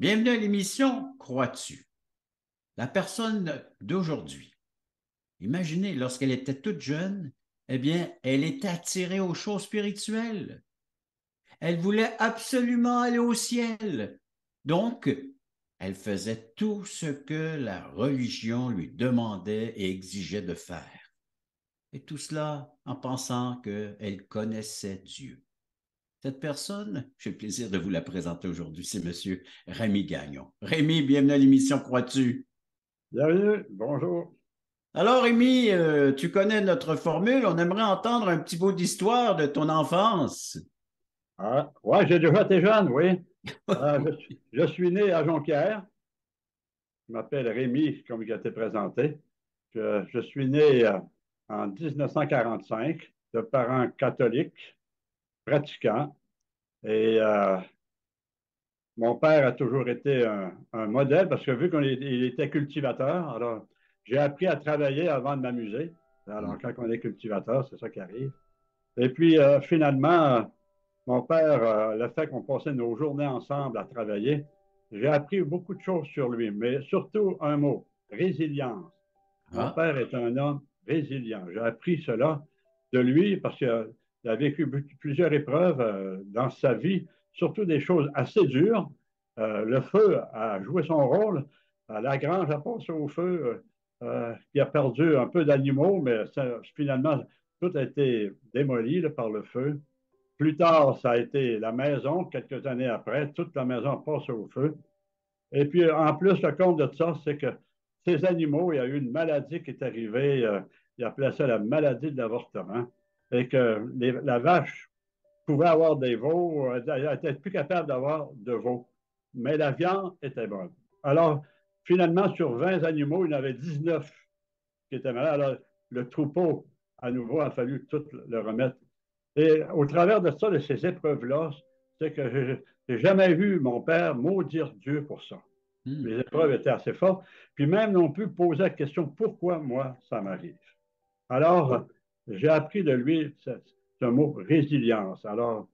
Bienvenue à l'émission Crois-tu? La personne d'aujourd'hui. Imaginez, lorsqu'elle était toute jeune, eh bien, elle était attirée aux choses spirituelles. Elle voulait absolument aller au ciel. Donc, elle faisait tout ce que la religion lui demandait et exigeait de faire. Et tout cela en pensant qu'elle connaissait Dieu. Cette personne, j'ai le plaisir de vous la présenter aujourd'hui, c'est Monsieur Rémi Gagnon. Rémi, bienvenue à l'émission Crois-tu? Bienvenue, bonjour. Alors, Rémi, tu connais notre formule. On aimerait entendre un petit bout d'histoire de ton enfance. Ah, ouais, j'ai déjà été jeune, oui. Je suis né à Jonquière. Je m'appelle Rémi, comme il a été présenté. Je suis né en 1945 de parents catholiques, pratiquants. Et mon père a toujours été un modèle parce que vu qu'il était cultivateur, alors j'ai appris à travailler avant de m'amuser. Alors, quand on est cultivateur, c'est ça qui arrive. Et puis, finalement, mon père, le fait qu'on passait nos journées ensemble à travailler, j'ai appris beaucoup de choses sur lui, mais surtout un mot, résilience. Mon Ah, père est un homme résilient. J'ai appris cela de lui parce qu'il a vécu plusieurs épreuves dans sa vie, surtout des choses assez dures. Le feu a joué son rôle. La grange a passé au feu. Il a perdu un peu d'animaux, mais finalement, tout a été démoli là, par le feu. Plus tard, ça a été la maison. Quelques années après, toute la maison passe au feu. Et puis, en plus, le compte de ça, c'est que ces animaux, il y a eu une maladie qui est arrivée. Il appelait ça la maladie de l'avortement. Et que la vache pouvait avoir des veaux. Elle n'était plus capable d'avoir de veaux. Mais la viande était bonne. Alors, finalement, sur 20 animaux, il y en avait 19 qui étaient malades. Alors, le troupeau, à nouveau, a fallu tout le remettre. Et au travers de ça, de ces épreuves-là, c'est que je n'ai jamais vu mon père maudire Dieu pour ça. hmm. Les épreuves étaient assez fortes. Puis même non plus poser la question pourquoi moi ça m'arrive. Alors, j'ai appris de lui ce mot résilience. Alors,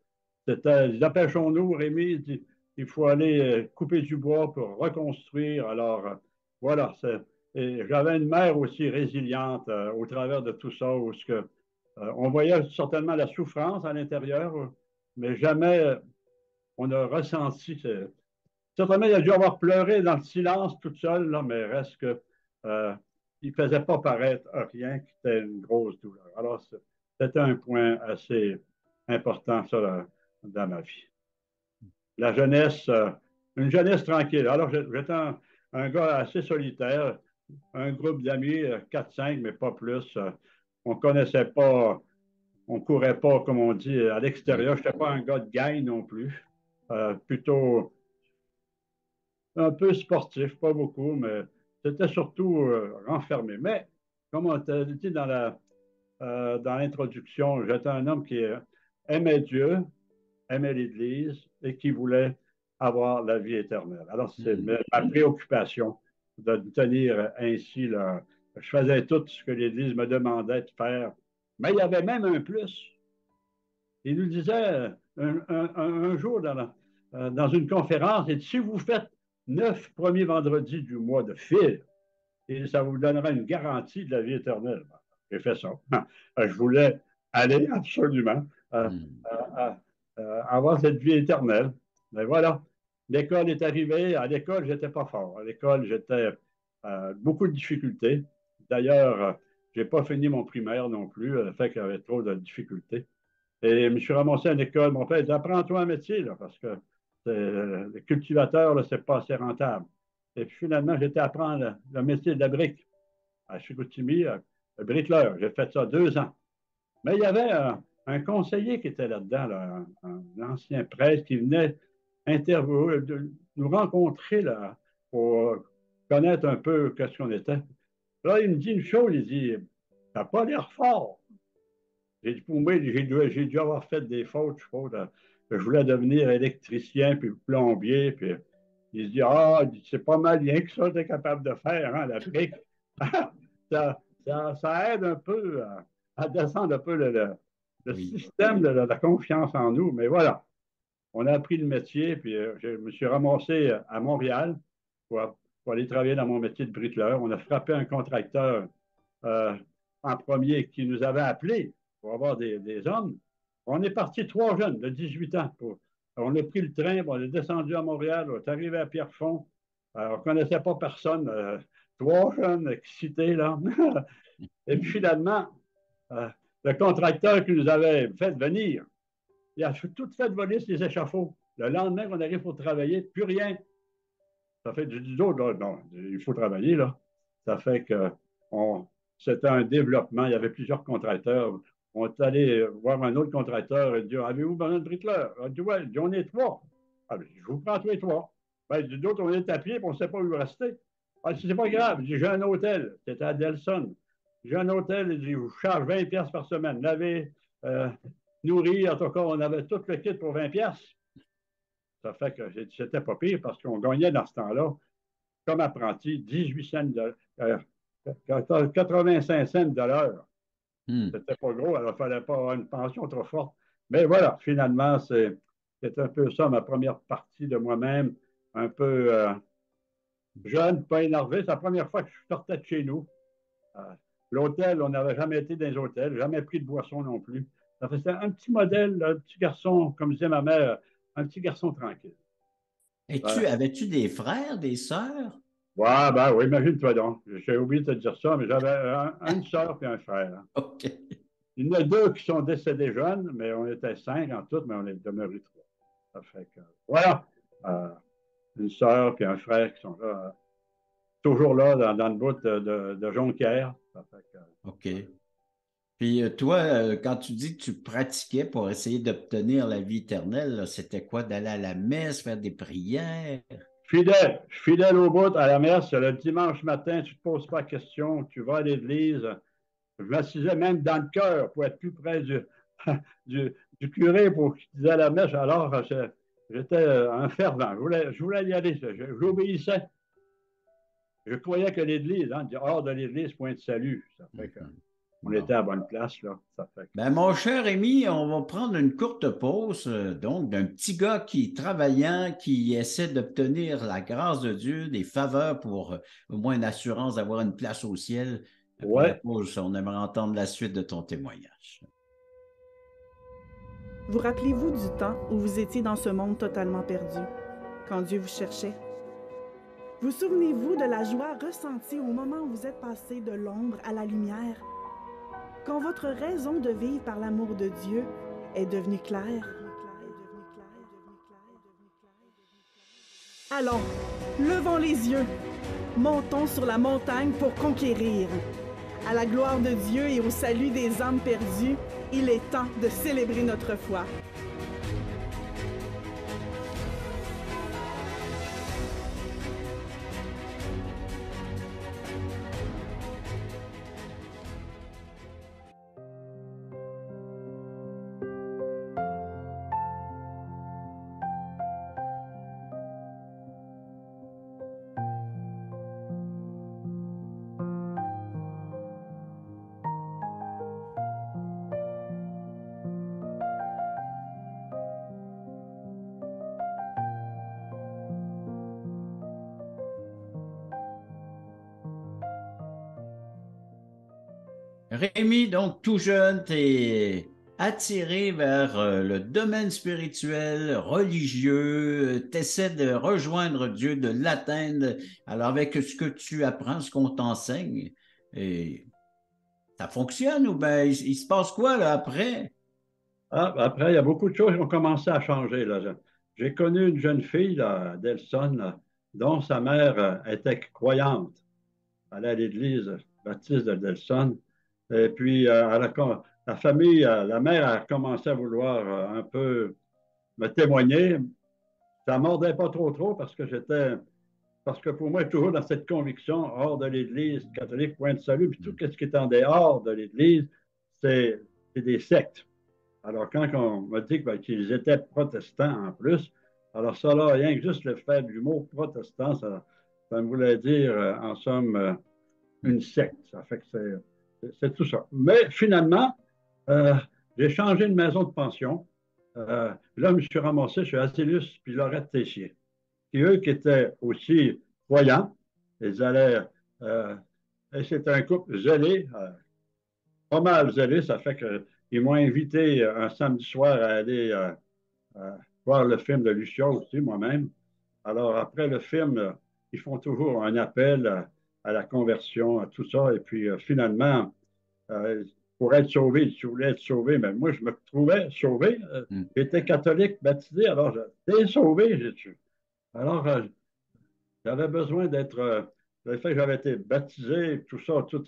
c'était, dépêchons-nous, Rémi, il faut aller couper du bois pour reconstruire. Alors, voilà. Et j'avais une mère aussi résiliente au travers de tout ça, où on voyait certainement la souffrance à l'intérieur, mais jamais on a ressenti. Certainement, il a dû avoir pleuré dans le silence tout seul, là, mais reste que il ne faisait pas paraître rien qui était une grosse douleur. Alors, c'était un point assez important, ça, dans ma vie. La jeunesse, une jeunesse tranquille. Alors, j'étais un gars assez solitaire, un groupe d'amis, 4-5, mais pas plus. On ne connaissait pas, on ne courait pas, comme on dit, à l'extérieur. Je n'étais pas un gars de gang non plus. Plutôt un peu sportif, pas beaucoup, mais c'était surtout renfermé. Mais, comme on t'a dit dans l'introduction, j'étais un homme qui aimait Dieu, aimait l'Église et qui voulait avoir la vie éternelle. Alors, c'est Hmm. ma préoccupation de tenir ainsi. Là, je faisais tout ce que l'Église me demandait de faire. Mais il y avait même un plus. Il nous disait un jour dans une conférence, et si vous faites 9 premiers vendredis du mois de fil, et ça vous donnera une garantie de la vie éternelle. J'ai fait ça. Je voulais aller absolument Hmm. avoir cette vie éternelle. Mais voilà, l'école est arrivée. À l'école, je n'étais pas fort. À l'école, j'étais beaucoup de difficultés. D'ailleurs, je n'ai pas fini mon primaire non plus, le fait qu'il y avait trop de difficultés. Et je me suis ramassé à l'école. Mon père dit apprends-toi un métier, là, parce que le cultivateur, ce n'est pas assez rentable. Et puis finalement, j'ai été apprendre le métier de la brique à Chicoutimi, bricoleur. J'ai fait ça 2 ans. Mais il y avait un conseiller qui était là-dedans, là, un ancien prêtre qui venait interviewer, nous rencontrer là, pour connaître un peu ce qu'on était. Là, il me dit une chose, il dit, t'as pas l'air fort. J'ai dit, pour moi, j'ai dû avoir fait des fautes, je crois. Je voulais devenir électricien, puis plombier, puis il se dit, ah, c'est pas mal bien que ça, tu es capable de faire, hein, la brique. Ça aide un peu à descendre un peu le Oui. système de la confiance en nous, mais voilà. on a appris le métier, puis je me suis ramassé à Montréal pour aller travailler dans mon métier de bricoleur. On a frappé un contracteur euh, en premier qui nous avait appelés pour avoir des hommes. On est parti 3 jeunes de 18 ans. On a pris le train, on est descendu à Montréal, on est arrivé à Pierrefonds. On ne connaissait pas personne. 3 jeunes excités, là. Et puis finalement, euh, le contracteur qui nous avait fait venir, il a tout fait voler ses échafauds. Le lendemain, on arrive pour travailler, plus rien. Ça fait du dos, là, non, il faut travailler, là. Ça fait que c'était un développement. Il y avait plusieurs contracteurs. On est allé voir un autre contracteur et dit avez-vous besoin de bricoleur? Il a dit ouais, on est 3. Ah, je vous prends tous les 3. Ben, d'autres, on est à pied et on ne sait pas où rester. Ah, c'est pas grave. J'ai un hôtel. C'était à Delson. J'ai un hôtel. Il dit je vous charge 20$ par semaine. Laver, nourrir, en tout cas, on avait tout le kit pour 20$. Ça fait que c'était pas pire parce qu'on gagnait dans ce temps-là, comme apprenti, 18 cents de, 85 cents de l'heure. C'était pas gros, alors il ne fallait pas avoir une pension trop forte. Mais voilà, finalement, c'est un peu ça, ma première partie de moi-même, un peu jeune, pas énervé. C'est la première fois que je sortais de chez nous. L'hôtel, on n'avait jamais été dans les hôtels, jamais pris de boisson non plus. Ça faisait un petit modèle, un petit garçon, comme disait ma mère, un petit garçon tranquille. Avais-tu des frères, des sœurs? Ouais, ben oui, imagine-toi donc. J'ai oublié de te dire ça, mais j'avais une sœur et un frère. OK. Il y en a 2 qui sont décédés jeunes, mais on était 5 en tout, mais on est demeuré 3. Ça fait que, voilà. Une sœur et un frère qui sont là, toujours là dans le bout de Jonquière. Ça fait que, OK. Puis toi, quand tu dis que tu pratiquais pour essayer d'obtenir la vie éternelle, c'était quoi? D'aller à la messe, faire des prières? fidèle au bout à la messe, le dimanche matin, tu ne te poses pas de questions, tu vas à l'église. Je m'assisais même dans le chœur pour être plus près du curé pour qu'il disait la messe. Alors, j'étais un fervent. Je voulais y aller. J'obéissais. Je croyais que l'église, hors de l'église, point de salut. Ça fait qu'on était à la bonne place, là. Ça fait que... Ben, mon cher Rémi, on va prendre une courte pause, donc, d'un petit gars qui est travaillant, qui essaie d'obtenir la grâce de Dieu, des faveurs pour au moins une assurance d'avoir une place au ciel. Après la Ouais. pause, on aimerait entendre la suite de ton témoignage. Vous rappelez-vous du temps où vous étiez dans ce monde totalement perdu, quand Dieu vous cherchait? Vous souvenez-vous de la joie ressentie au moment où vous êtes passé de l'ombre à la lumière? Quand votre raison de vivre par l'amour de Dieu est devenue claire? Allons, levons les yeux, montons sur la montagne pour conquérir. À la gloire de Dieu et au salut des âmes perdues, il est temps de célébrer notre foi. Rémi, donc tout jeune, tu es attiré vers le domaine spirituel, religieux, tu essaies de rejoindre Dieu, de l'atteindre. Alors, avec ce que tu apprends, ce qu'on t'enseigne, et ça fonctionne ou bien il se passe quoi là après? Après, il y a beaucoup de choses qui ont commencé à changer. Là. J'ai connu une jeune fille, là, Delson, là, dont sa mère était croyante. Elle allait à l'église baptiste de Delson. Et puis, la famille, la mère a commencé à vouloir un peu me témoigner. Ça ne mordait pas trop parce que pour moi, toujours dans cette conviction, hors de l'Église catholique, point de salut, puis tout ce qui est en dehors de l'Église, c'est des sectes. Alors, quand on m'a dit qu'ils étaient protestants en plus, alors ça, là, rien que juste le fait du mot protestant, ça me voulait dire, en somme, une secte. Ça fait que c'est tout ça. Mais finalement, j'ai changé de maison de pension. là, je me suis ramassé chez Azélus puis Laurette Tessier, qui eux qui étaient aussi croyants. Ils allaient, et c'était un couple zélé, pas mal zélé, ça fait qu'ils m'ont invité un samedi soir à aller voir le film de Lucien aussi, moi-même. Alors, après le film, ils font toujours un appel à la conversion, à tout ça. Et puis, finalement, pour être sauvé, si vous voulez être sauvé, mais moi, je me trouvais sauvé. J'étais catholique, baptisé, alors j'étais sauvé, j'ai dit. Alors, j'avais besoin d'être. Le fait que j'avais été baptisé, tout ça, tout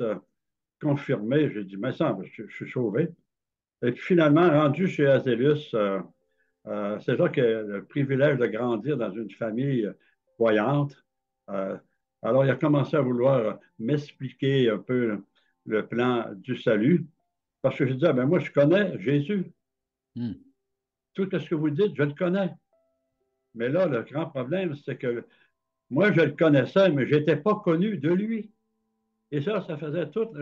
confirmé, j'ai dit, mais ça, je suis sauvé. Et puis, finalement, rendu chez Azélus, c'est ça que le privilège de grandir dans une famille croyante. Euh, alors, il a commencé à vouloir m'expliquer un peu le plan du salut, parce que je disais, ben moi, je connais Jésus. Tout ce que vous dites, je le connais. Mais là, le grand problème, c'est que moi, je le connaissais, mais je n'étais pas connu de lui. Et ça faisait toute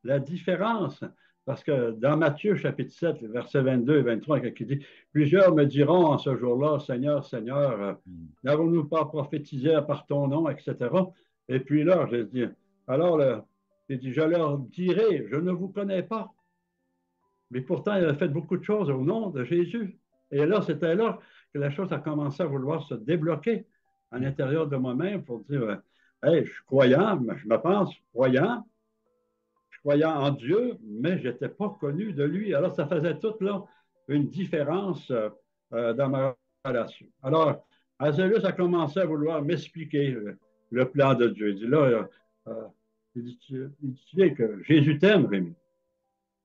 la différence. Parce que dans Matthieu chapitre 7, versets 22 et 23, quand il dit, plusieurs me diront en ce jour-là, Seigneur, Seigneur, n'avons-nous pas prophétisé par ton nom, etc. Et puis là, j'ai dit, alors, il dit, je leur dirai, je ne vous connais pas. Mais pourtant, il a fait beaucoup de choses au nom de Jésus. Et là, c'était là que la chose a commencé à vouloir se débloquer à l'intérieur de moi-même pour dire, hey, je suis croyant, je me pense croyant, je suis croyant en Dieu, mais je n'étais pas connu de lui. Alors, ça faisait toute là une différence dans ma relation. Alors, Azélus a commencé à vouloir m'expliquer le plan de Dieu. Il dit là, il dit que Jésus t'aime, Rémi.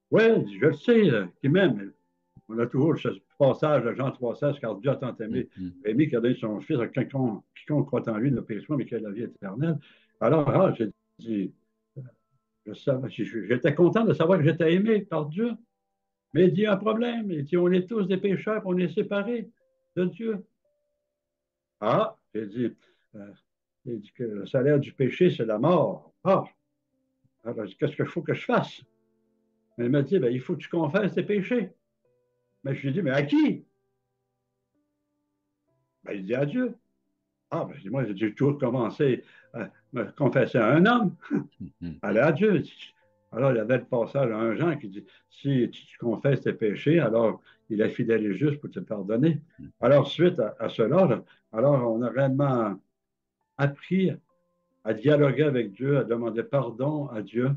Oui, je le sais, qu'il m'aime. On a toujours ce passage de Jean 3,16, car Dieu a tant aimé Rémi qui a donné son fils à quiconque croit en lui ne périt pas, mais qui a la vie éternelle. Alors, j'ai dit, j'étais content de savoir que j'étais aimé par Dieu. Mais il dit, un problème. Il dit, on est tous des pécheurs, on est séparés de Dieu. Ah, il dit que le salaire du péché, c'est la mort. Ah, alors, qu'est-ce qu'il faut que je fasse? Il m'a dit, ben, il faut que tu confesses tes péchés. Mais je lui ai dit, mais à qui? Ben, il dit à Dieu. Ah, ben, moi, j'ai toujours commencé à me confesser à un homme. Aller à Dieu. Alors, il y avait le passage à un Jean qui dit, si tu confesses tes péchés, alors il est fidèle et juste pour te pardonner. Alors, suite à cela, alors on a réellement appris à dialoguer avec Dieu, à demander pardon à Dieu.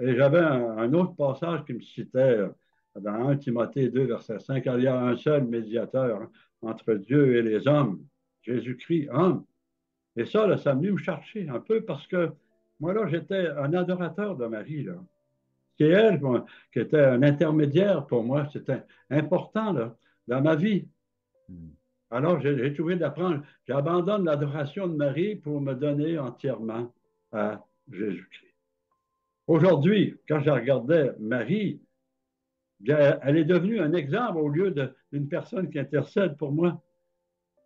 Et j'avais un autre passage qui me citait dans 1 Timothée 2, verset 5, car il y a un seul médiateur entre Dieu et les hommes, Jésus-Christ, homme. Et ça, là, ça a venu me chercher un peu parce que moi, là, j'étais un adorateur de Marie, là. C'est elle qui était un intermédiaire pour moi. C'était important, là, dans ma vie. Alors, j'ai trouvé d'apprendre. J'abandonne l'adoration de Marie pour me donner entièrement à Jésus-Christ. Aujourd'hui, quand je regardais Marie, bien, elle est devenue un exemple au lieu d'une personne qui intercède pour moi.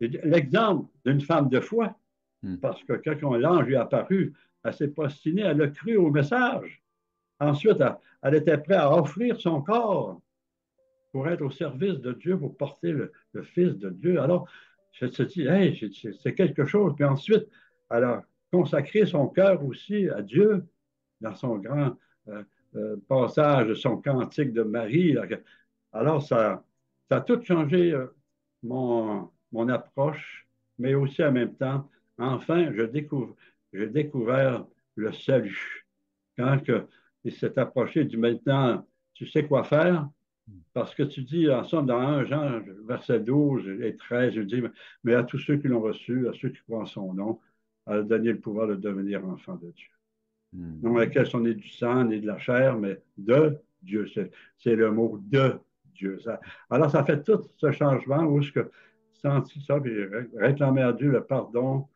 L'exemple d'une femme de foi, parce que quand l'ange lui est apparu, elle s'est postinée, elle a cru au message. Ensuite, elle était prête à offrir son corps pour être au service de Dieu, pour porter le Fils de Dieu. Alors, je me suis dit, hey, c'est quelque chose. Puis ensuite, elle a consacré son cœur aussi à Dieu dans son grand passage, son cantique de Marie. Alors, ça a tout changé mon approche, mais aussi en même temps, enfin, j'ai découvert le salut. Quand il s'est approché, il dit maintenant, tu sais quoi faire? Parce que tu dis, en somme, dans 1 Jean, verset 12 et 13, il dit, mais à tous ceux qui l'ont reçu, à ceux qui croient en son nom, à donner le pouvoir de devenir enfants de Dieu. Non lesquels sont nés du sang, nés de la chair, mais de Dieu. C'est le mot de Dieu. Alors, ça fait tout ce changement où je senti ça, puis réclamer à Dieu le pardon,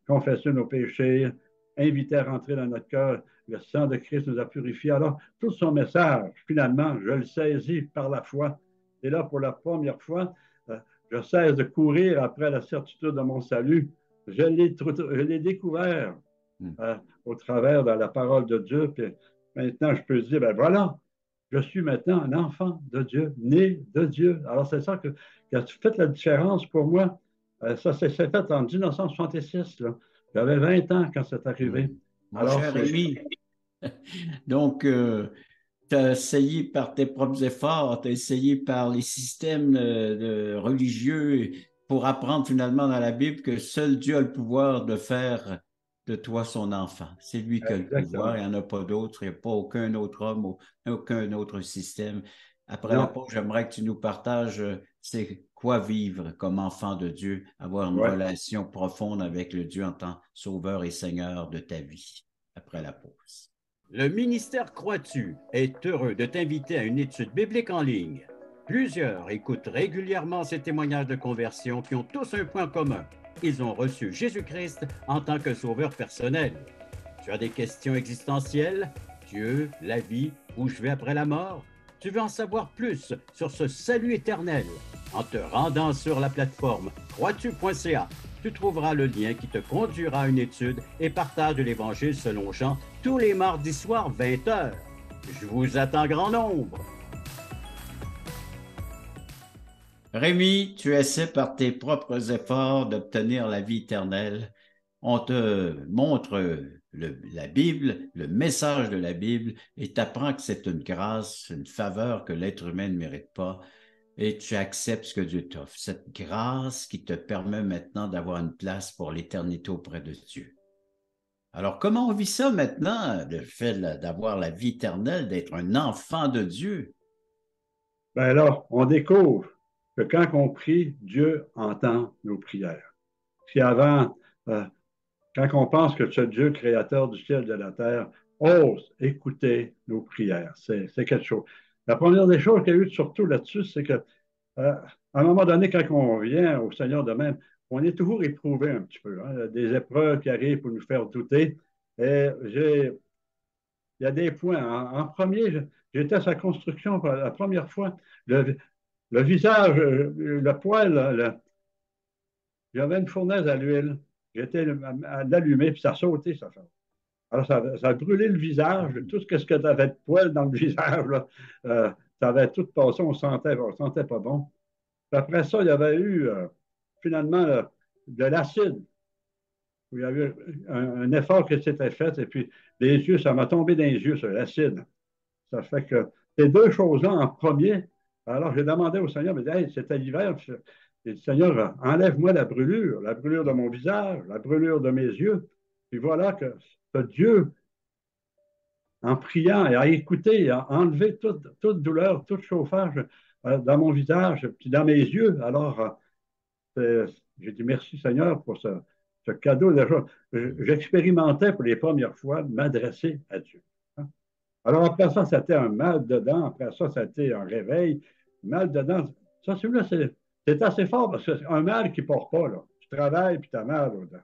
confesser nos péchés, inviter à rentrer dans notre cœur. Le sang de Christ nous a purifiés. Alors, tout son message, finalement, je le saisis par la foi. Et là, pour la première fois, je cesse de courir après la certitude de mon salut. Je l'ai découvert au travers de la parole de Dieu. Puis maintenant, je peux dire, ben voilà, je suis maintenant un enfant de Dieu, né de Dieu. Alors, c'est ça qui a fait la différence pour moi. Ça s'est fait en 1966. Là. J'avais 20 ans quand c'est arrivé. Mon Alors, cher Rémi, donc, tu as essayé par tes propres efforts, tu as essayé par les systèmes religieux pour apprendre finalement dans la Bible que seul Dieu a le pouvoir de faire de toi son enfant. C'est lui qui a le pouvoir, exactement. il n'y en a pas d'autre, il n'y a pas aucun autre homme, aucun autre système. Après la Non, pause, j'aimerais que tu nous partages c'est quoi vivre comme enfant de Dieu, avoir une ouais. relation profonde avec le Dieu en tant que sauveur et Seigneur de ta vie. Après la pause. Le ministère Crois-tu est heureux de t'inviter à une étude biblique en ligne. Plusieurs écoutent régulièrement ces témoignages de conversion qui ont tous un point commun. Ils ont reçu Jésus-Christ en tant que sauveur personnel. Tu as des questions existentielles? Dieu, la vie, où je vais après la mort? Tu veux en savoir plus sur ce salut éternel? En te rendant sur la plateforme croistu.ca, tu trouveras le lien qui te conduira à une étude et partage de l'Évangile selon Jean tous les mardis soirs 20h. Je vous attends grand nombre. Rémi, tu essaies par tes propres efforts d'obtenir la vie éternelle. On te montre la Bible, le message de la Bible, et t'apprends que c'est une grâce, une faveur que l'être humain ne mérite pas, et tu acceptes ce que Dieu t'offre. Cette grâce qui te permet maintenant d'avoir une place pour l'éternité auprès de Dieu. Alors, comment on vit ça maintenant, le fait d'avoir la vie éternelle, d'être un enfant de Dieu? Ben alors, on découvre que quand on prie, Dieu entend nos prières. Si avant, quand on pense que ce Dieu créateur du ciel et de la terre ose écouter nos prières, c'est quelque chose. La première des choses qu'il y a eu surtout là-dessus, c'est que à un moment donné, quand on vient au Seigneur de même, on est toujours éprouvé un petit peu. Hein, des épreuves qui arrivent pour nous faire douter. Et il y a des points. En premier, j'étais à sa construction pour la première fois. Le visage, le poil, j'avais une fournaise à l'huile. J'étais à l'allumer, puis ça a sauté, ça fait. Alors, ça a brûlé le visage, tout ce que tu avais de poil dans le visage, là, ça avait tout passé, on sentait pas bon. Puis après ça, il y avait eu finalement de l'acide. Il y a eu un effort qui s'était fait, et puis les yeux, ça m'a tombé dans les yeux, sur l'acide. Ça fait que ces deux choses-là en premier, alors j'ai demandé au Seigneur, mais hey, c'était l'hiver, et Seigneur, enlève-moi la brûlure de mon visage, la brûlure de mes yeux. Puis voilà que ce Dieu, en priant et à écouter, a enlevé toute douleur, tout chauffage dans mon visage, puis dans mes yeux. Alors, j'ai dit merci Seigneur pour ce cadeau. J'expérimentais pour les premières fois m'adresser à Dieu. Alors après ça, c'était un mal dedans. Après ça, c'était un réveil. Mal dedans. Ça, celui-là, c'est assez fort parce que c'est un mal qui ne part pas. Là. Tu travailles puis tu as mal dedans.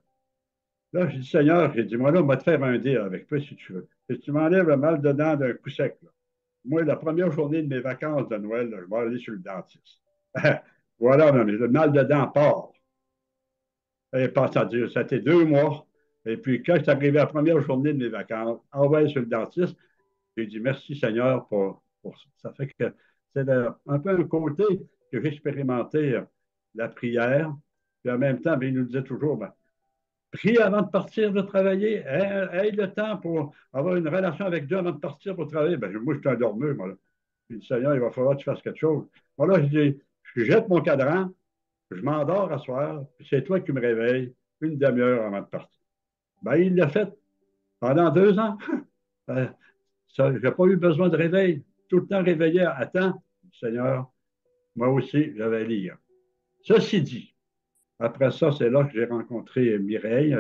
Là, j'ai dit, Seigneur, j'ai dit, moi là, on va te faire un deal avec toi si tu veux. Si tu m'enlèves le mal dedans d'un coup sec. Là. Moi, la première journée de mes vacances de Noël, là, je vais aller sur le dentiste. Voilà, mais le mal dedans part. Et ça a été 2 mois. Et puis, quand c'est arrivé la première journée de mes vacances, envoyé sur le dentiste, j'ai dit merci Seigneur pour ça. Ça fait que c'est un peu un côté que j'ai expérimenté la prière. Puis en même temps, bien, il nous disait toujours, ben, prie avant de partir de travailler. Aie le temps pour avoir une relation avec Dieu avant de partir pour travailler. Ben, moi, je suis un dormeur. Moi, là. Puis, Seigneur, il va falloir que tu fasses quelque chose. Moi, là, je jette mon cadran, je m'endors à soir, puis c'est toi qui me réveilles une demi-heure avant de partir. Ben, il l'a fait pendant 2 ans. Je n'ai pas eu besoin de réveil. Tout le temps réveillé à temps. Seigneur, moi aussi, je vais lire. Ceci dit, après ça, c'est là que j'ai rencontré Mireille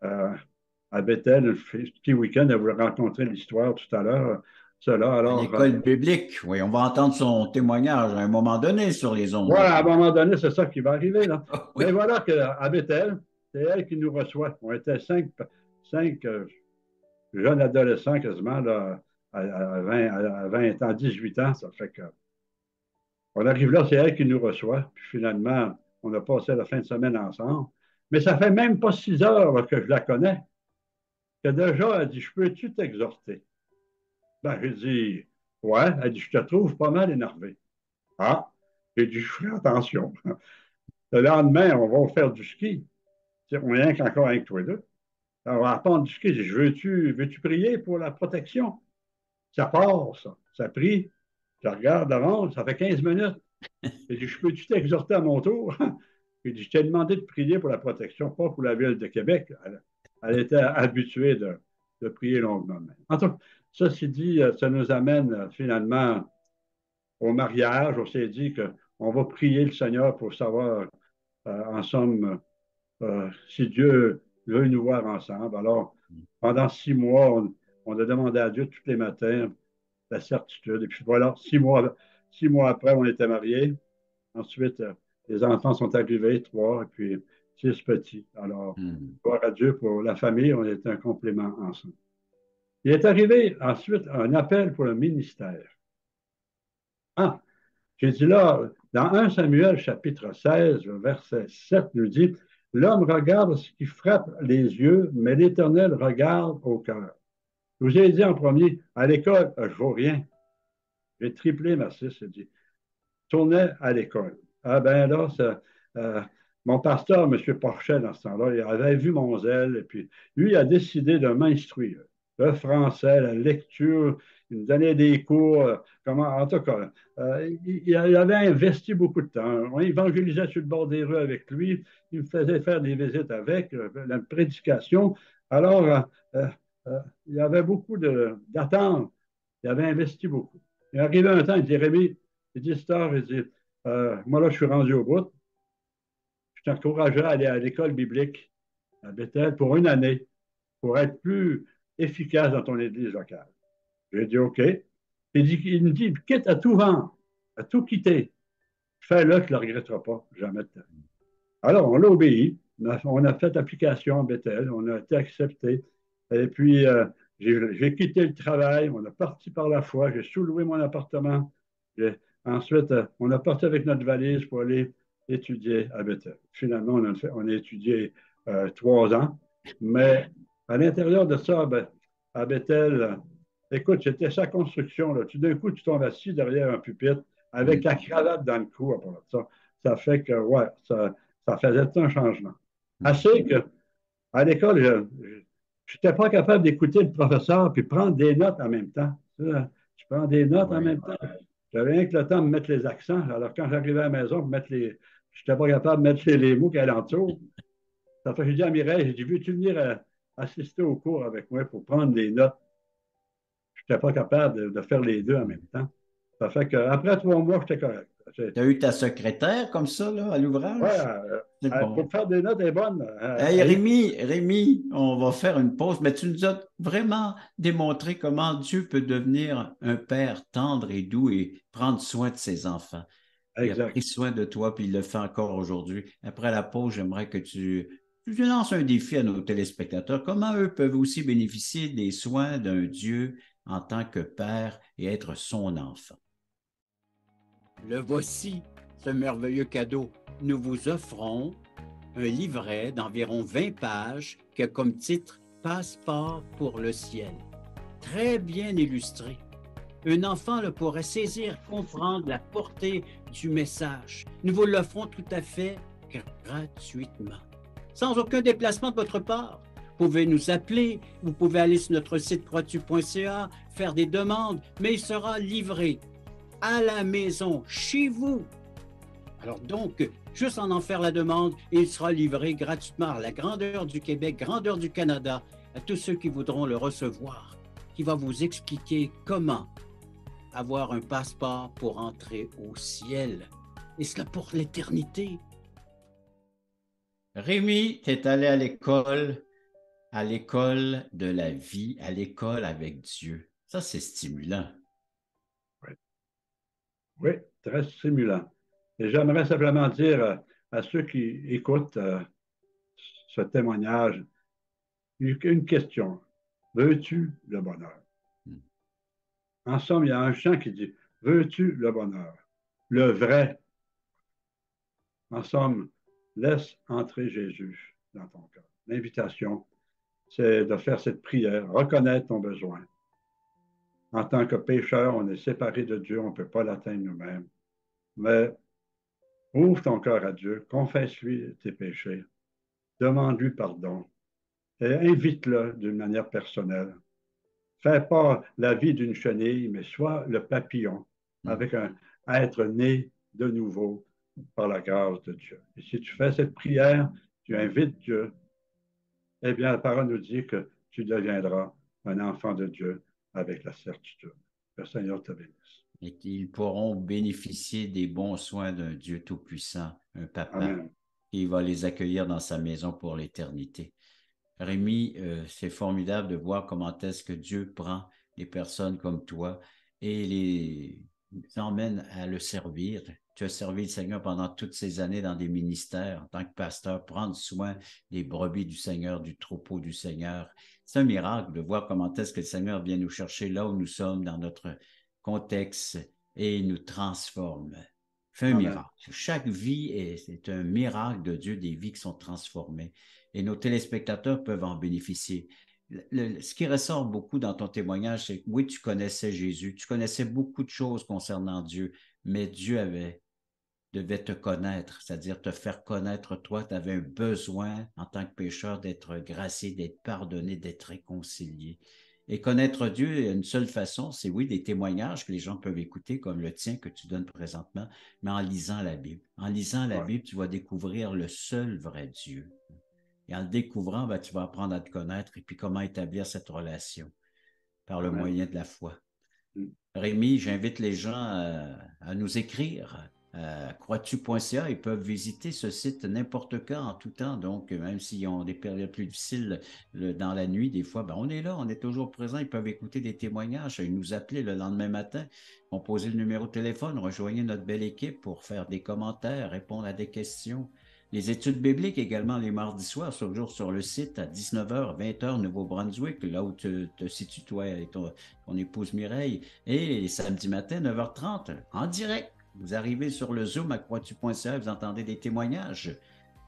à Bethel, un petit week-end. Elle voulait rencontrer l'histoire tout à l'heure. Cela, À alors, l'école biblique, oui, on va entendre son témoignage à un moment donné sur les ondes. voilà, à un moment donné, c'est ça qui va arriver. Là. Oui. Mais voilà qu'à Bethel, c'est elle qui nous reçoit. On était cinq jeunes adolescents quasiment, là, à 20 ans, 18 ans. Ça fait que. On arrive là, c'est elle qui nous reçoit. Puis finalement, on a passé la fin de semaine ensemble. Mais ça fait même pas 6 heures là, que je la connais. Que déjà, elle dit, je peux-tu t'exhorter? Ben, j'ai dit, Ouais, elle dit, je te trouve pas mal énervé. Ah, j'ai dit, je ferai attention. Le lendemain, on va faire du ski. On est rien qu'encore avec toi et deux. Alors, on va apprendre du ski. J'ai dit, veux-tu prier pour la protection? Ça part, ça. Ça prie. Je regarde devant, ça fait 15 minutes. J'ai dit, je peux-tu t'exhorter à mon tour? J'ai dit, je t'ai demandé de prier pour la protection, pas pour la ville de Québec. Elle était habituée de prier longuement. En tout cas, ceci dit, ça nous amène finalement au mariage. On s'est dit qu'on va prier le Seigneur pour savoir, en somme, si Dieu veut nous voir ensemble. Alors, pendant 6 mois, on a demandé à Dieu tous les matins la certitude. Et puis voilà, 6 mois après, on était mariés. Ensuite, les enfants sont arrivés, 3, et puis 6 petits. Alors, Hmm. gloire à Dieu pour la famille, on était un complément ensemble. Il est arrivé ensuite un appel pour le ministère. Ah, j'ai dit là, dans 1 Samuel chapitre 16, verset 7, nous dit, l'homme regarde ce qui frappe les yeux, mais l'Éternel regarde au cœur. Je vous ai dit en premier, à l'école, je ne vaux rien. J'ai triplé ma 6, j'ai dit, tournais à l'école. Ah ben là, mon pasteur, M. Porchet, dans ce temps-là, il avait vu mon zèle, et puis lui, il a décidé de m'instruire. Le français, la lecture, il me donnait des cours, en tout cas, il avait investi beaucoup de temps. On évangélisait sur le bord des rues avec lui, il me faisait faire des visites avec, la prédication. Alors, euh, euh, il y avait beaucoup d'attentes. Il avait investi beaucoup. Il est arrivé un temps, il dit, Rémi, il dit, Star, il dit, moi là, je suis rendu au bout. Je t'encouragerais à aller à l'école biblique à Bethel pour une année, pour être plus efficace dans ton église locale. J'ai dit OK. Il me dit, quitte à tout vendre, à tout quitter. Fais-le, tu ne le regretteras pas, jamais de ta vie. Alors, on l'a obéi. On a fait application à Bethel, on a été accepté. Et puis, j'ai quitté le travail, on a parti par la foi, j'ai sous-loué mon appartement. Ensuite, on a parti avec notre valise pour aller étudier à Bethel. Finalement, on a étudié 3 ans. Mais à l'intérieur de ça, ben, à Bethel, écoute, c'était sa construction. Là. Tout d'un coup, tu tombes assis derrière un pupitre avec la cravate dans le cou. Ça fait que, ouais, ça faisait un changement. Assez que, à l'école, je n'étais pas capable d'écouter le professeur puis prendre des notes en même temps. Tu prends des notes en Oui. même temps. J'avais rien que le temps de mettre les accents. Alors, quand j'arrivais à la maison, je n'étais pas capable de mettre les mots qui alentour. Ça fait que j'ai dit à Mireille, j'ai dit, veux-tu venir assister au cours avec moi pour prendre des notes? Je n'étais pas capable de faire les deux en même temps. Ça fait qu'après 3 mois, j'étais correct. Tu as eu ta secrétaire comme ça, là, à Ouais, l'ouvrage? C'est bon. pour faire des notes, elle est bonne. Hey, Rémi, on va faire une pause, mais tu nous as vraiment démontré comment Dieu peut devenir un père tendre et doux et prendre soin de ses enfants. Il a Exact. pris soin de toi, puis il le fait encore aujourd'hui. Après la pause, j'aimerais que tu lances un défi à nos téléspectateurs. Comment eux peuvent aussi bénéficier des soins d'un Dieu en tant que père et être son enfant? Le voici, ce merveilleux cadeau. Nous vous offrons un livret d'environ 20 pages qui a comme titre Passeport pour le ciel. Très bien illustré. Un enfant le pourrait saisir, comprendre la portée du message. Nous vous l'offrons tout à fait gratuitement, sans aucun déplacement de votre part. Vous pouvez nous appeler, vous pouvez aller sur notre site croixtu.ca, faire des demandes, mais il sera livré à la maison, chez vous. Alors donc, juste en faire la demande, il sera livré gratuitement à la grandeur du Québec, grandeur du Canada, à tous ceux qui voudront le recevoir, qui va vous expliquer comment avoir un passeport pour entrer au ciel. Et cela pour l'éternité. Rémi, tu es allé à l'école de la vie, à l'école avec Dieu. Ça, c'est stimulant. Oui. Oui, très stimulant. Et j'aimerais simplement dire à ceux qui écoutent ce témoignage une question. Veux-tu le bonheur? En somme, il y a un chant qui dit, veux-tu le bonheur? Le vrai. En somme, laisse entrer Jésus dans ton cœur. L'invitation, c'est de faire cette prière, reconnaître ton besoin. En tant que pécheur, on est séparé de Dieu, on ne peut pas l'atteindre nous-mêmes. Mais ouvre ton cœur à Dieu, confesse-lui tes péchés, demande-lui pardon et invite-le d'une manière personnelle. Fais pas la vie d'une chenille, mais sois le papillon avec un être né de nouveau par la grâce de Dieu. Et si tu fais cette prière, tu invites Dieu, eh bien, la parole nous dit que tu deviendras un enfant de Dieu avec la certitude. Que le Seigneur te bénisse. Et qu'ils pourront bénéficier des bons soins d'un Dieu tout-puissant, un papa, Amen. qui va les accueillir dans sa maison pour l'éternité. Rémi, c'est formidable de voir comment est-ce que Dieu prend des personnes comme toi et les emmène à le servir. Tu as servi le Seigneur pendant toutes ces années dans des ministères en tant que pasteur, prendre soin des brebis du Seigneur, du troupeau du Seigneur. C'est un miracle de voir comment est-ce que le Seigneur vient nous chercher là où nous sommes dans notre contexte et nous transforme. Fait un Amen. miracle. Chaque vie est un miracle de Dieu, des vies qui sont transformées. Et nos téléspectateurs peuvent en bénéficier. Ce qui ressort beaucoup dans ton témoignage, c'est que oui, tu connaissais Jésus, tu connaissais beaucoup de choses concernant Dieu, mais Dieu devait te connaître, c'est-à-dire te faire connaître toi. Tu avais un besoin en tant que pécheur d'être gracié, d'être pardonné, d'être réconcilié. Et connaître Dieu, il y a une seule façon, c'est oui, des témoignages que les gens peuvent écouter, comme le tien que tu donnes présentement, mais en lisant la Bible. En lisant la Bible, tu vas découvrir le seul vrai Dieu. Et en le découvrant, ben, tu vas apprendre à te connaître et puis comment établir cette relation par le moyen de la foi. Rémi, j'invite les gens à nous écrire à croitu.ca. Ils peuvent visiter ce site n'importe quand, en tout temps. Donc, même s'ils ont des périodes plus difficiles dans la nuit, des fois, ben, on est là, on est toujours présent. Ils peuvent écouter des témoignages, ils nous appeler le lendemain matin, composer le numéro de téléphone, rejoindre notre belle équipe pour faire des commentaires, répondre à des questions. Les études bibliques également les mardis soirs, toujours sur le site à 19h, 20h, Nouveau-Brunswick, là où te situes toi et ton épouse Mireille. Et les samedis matin, 9h30, en direct. Vous arrivez sur le Zoom à croitu.ca, vous entendez des témoignages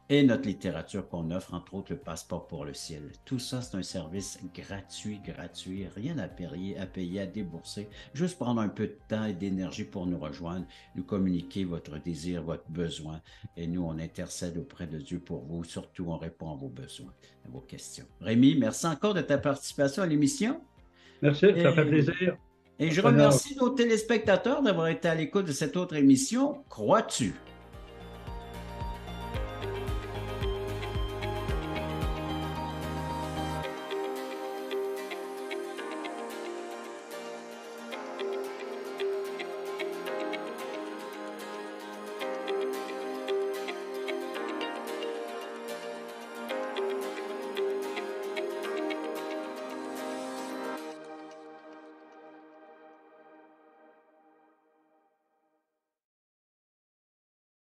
et notre littérature qu'on offre, entre autres le Passeport pour le ciel. Tout ça, c'est un service gratuit, rien à payer, à débourser. Juste prendre un peu de temps et d'énergie pour nous rejoindre, nous communiquer votre désir, votre besoin. Et nous, on intercède auprès de Dieu pour vous. Surtout, on répond à vos besoins, à vos questions. Rémi, merci encore de ta participation à l'émission. Merci, ça fait plaisir. Et je remercie nos téléspectateurs d'avoir été à l'écoute de cette autre émission. Crois-tu?